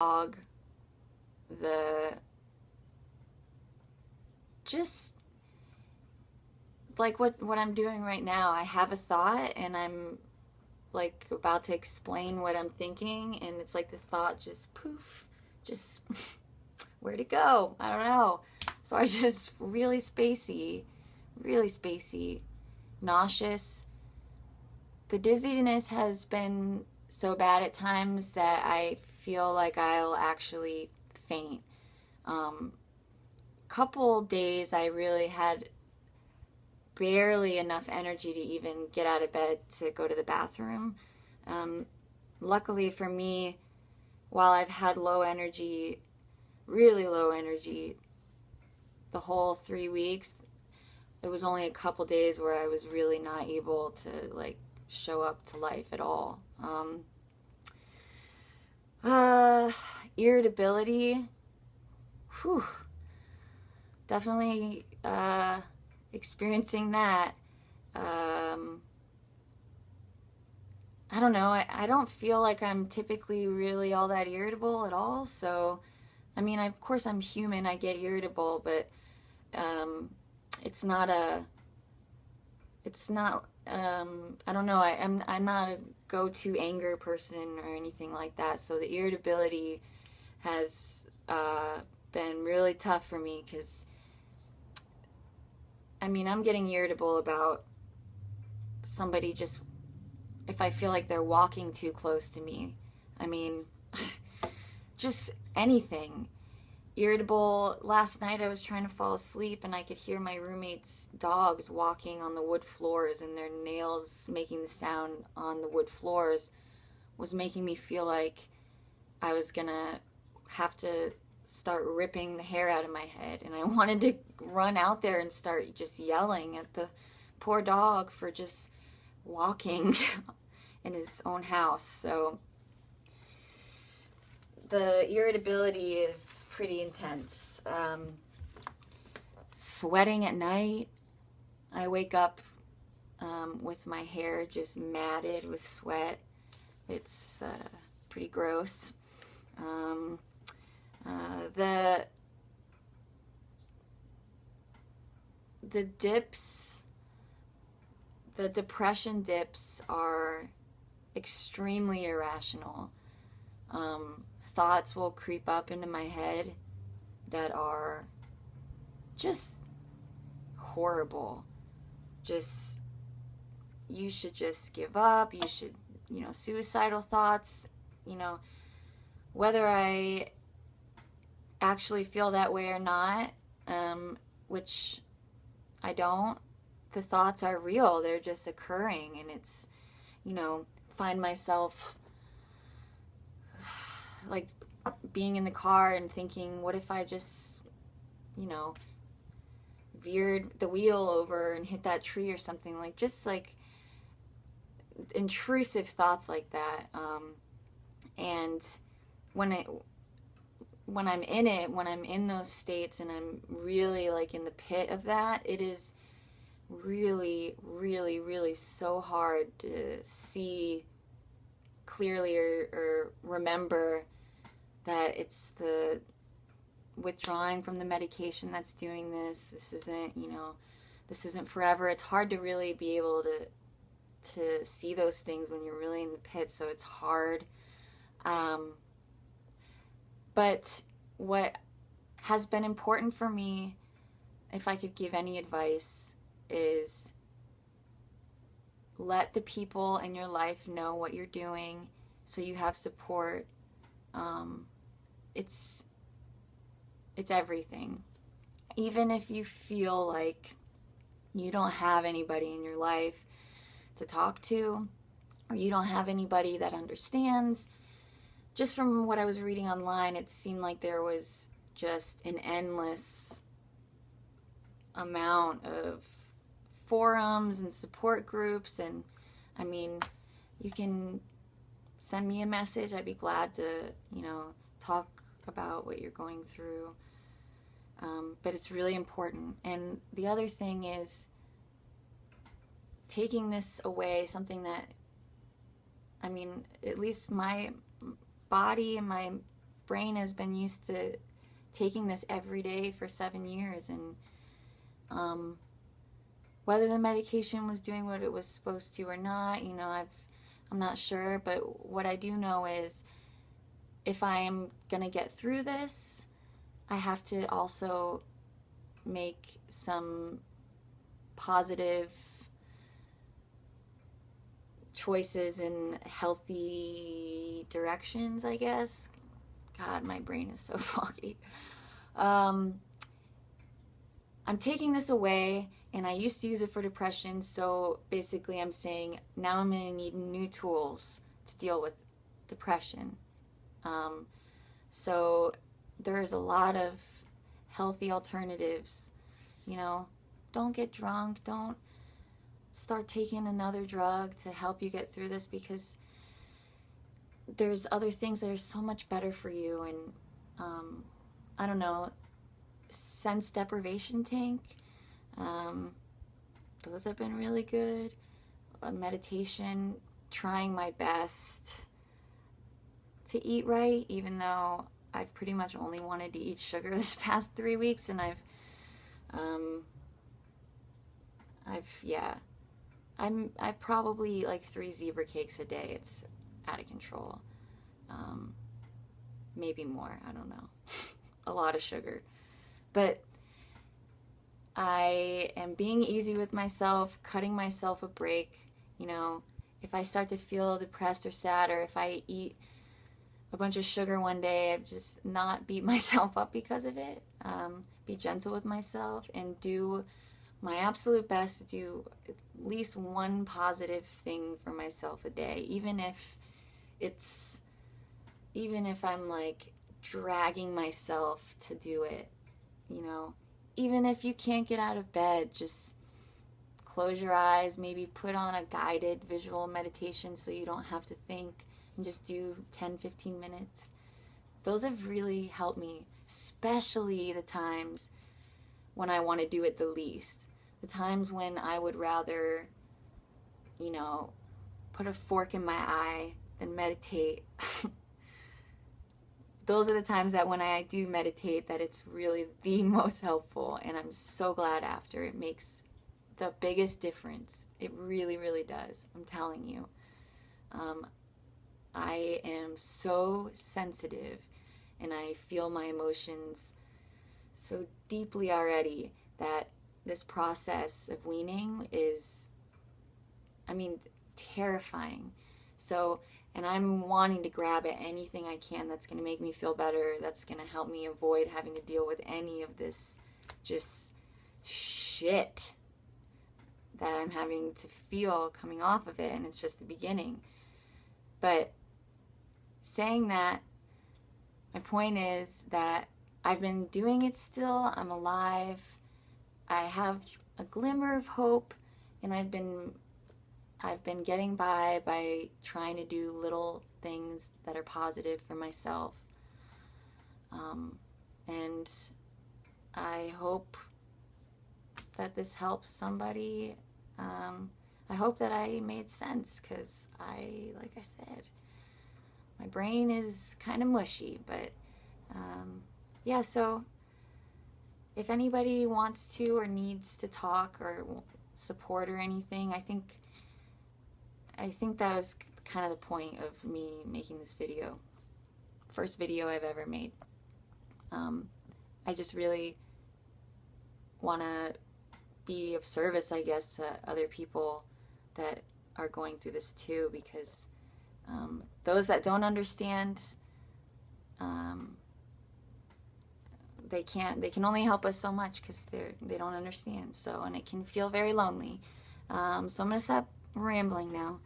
dog, the just like what I'm doing right now. I have a thought and I'm like about to explain what I'm thinking, and it's like the thought just poof, just where'd it go? I don't know. So I just really spacey, nauseous. The dizziness has been so bad at times that I feel like I'll actually faint. Couple days I really had barely enough energy to even get out of bed to go to the bathroom. Um, Luckily for me, while I've had low energy, really low energy, the whole 3 weeks, it was only a couple days where I was really not able to like show up to life at all. Uh, Irritability, whew, definitely experiencing that. Um, I don't know. I don't feel like I'm typically really all that irritable at all. So, I mean, of course, I'm human. I get irritable, but um, it's not a. It's not. I don't know. I'm not a go-to anger person or anything like that. So the irritability has been really tough for me because I mean, I'm getting irritable about somebody just if I feel like they're walking too close to me. I mean, just anything. Irritable. Last night I was trying to fall asleep and I could hear my roommate's dogs walking on the wood floors and their nails making the sound on the wood floors was making me feel like I was gonna have to start ripping the hair out of my head, and I wanted to run out there and start just yelling at the poor dog for just walking in his own house. So the irritability is pretty intense. Sweating at night. I wake up with my hair just matted with sweat. It's pretty gross. Um, the dips, the depression dips are extremely irrational. Thoughts will creep up into my head that are just horrible. Just, you should just give up. You should, suicidal thoughts, whether I actually feel that way or not, which I don't, the thoughts are real. They're just occurring, and it's, find myself like being in the car and thinking, what if I just, veered the wheel over and hit that tree or something, like just like intrusive thoughts like that. And when I'm in it, when I'm in those states and I'm really like in the pit of that, it is really, really, really so hard to see clearly or remember that it's the withdrawing from the medication that's doing this. This isn't forever. It's hard to really be able to see those things when you're really in the pit, so it's hard. But what has been important for me, if I could give any advice, is let the people in your life know what you're doing so you have support. It's everything. Even if you feel like you don't have anybody in your life to talk to, or you don't have anybody that understands, just from what I was reading online, it seemed like there was just an endless amount of forums and support groups. And I mean, you can send me a message. I'd be glad to, talk about what you're going through. But it's really important. And the other thing is taking this away, something that, I mean, at least my body and my brain has been used to taking this every day for 7 years, and whether the medication was doing what it was supposed to or not, you know, I'm not sure, but what I do know is if I am going to get through this, I have to also make some positive choices in healthy directions, I guess. God, my brain is so foggy. I'm taking this away, and I used to use it for depression, so basically I'm saying now I'm going to need new tools to deal with depression. So there's a lot of healthy alternatives. You know, don't get drunk, don't start taking another drug to help you get through this, because there's other things that are so much better for you. And I don't know, sense deprivation tank, those have been really good. Meditation, trying my best to eat right, even though I've pretty much only wanted to eat sugar this past 3 weeks, and I've probably eat like 3 zebra cakes a day. It's out of control. Maybe more, I don't know. A lot of sugar. But I am being easy with myself, cutting myself a break. You know, if I start to feel depressed or sad, or if I eat a bunch of sugar one day, I just not beat myself up because of it. Be gentle with myself and do my absolute best to do at least one positive thing for myself a day, even if I'm like dragging myself to do it. You know, even if you can't get out of bed, just close your eyes, maybe put on a guided visual meditation so you don't have to think, and just do 10-15 minutes. Those have really helped me, especially the times when I want to do it the least. The times when I would rather, you know, put a fork in my eye than meditate. Those are the times that when I do meditate that it's really the most helpful, and I'm so glad after. It makes the biggest difference. It really, really does. I'm telling you. I am so sensitive, and I feel my emotions so deeply already that this process of weaning is, terrifying. So, and I'm wanting to grab at anything I can that's going to make me feel better, that's going to help me avoid having to deal with any of this just shit that I'm having to feel coming off of it, and it's just the beginning. But saying that, my point is that I've been doing it still. I'm alive. I have a glimmer of hope, and I've been getting by trying to do little things that are positive for myself. And I hope that this helps somebody. I hope that I made sense, because like I said, my brain is kind of mushy, but yeah, so if anybody wants to or needs to talk or support or anything, I think that was kind of the point of me making this video. First video I've ever made. I just really want to be of service, I guess, to other people that are going through this too, because those that don't understand, they can only help us so much, because they don't understand. So, and it can feel very lonely. So I'm gonna stop rambling now.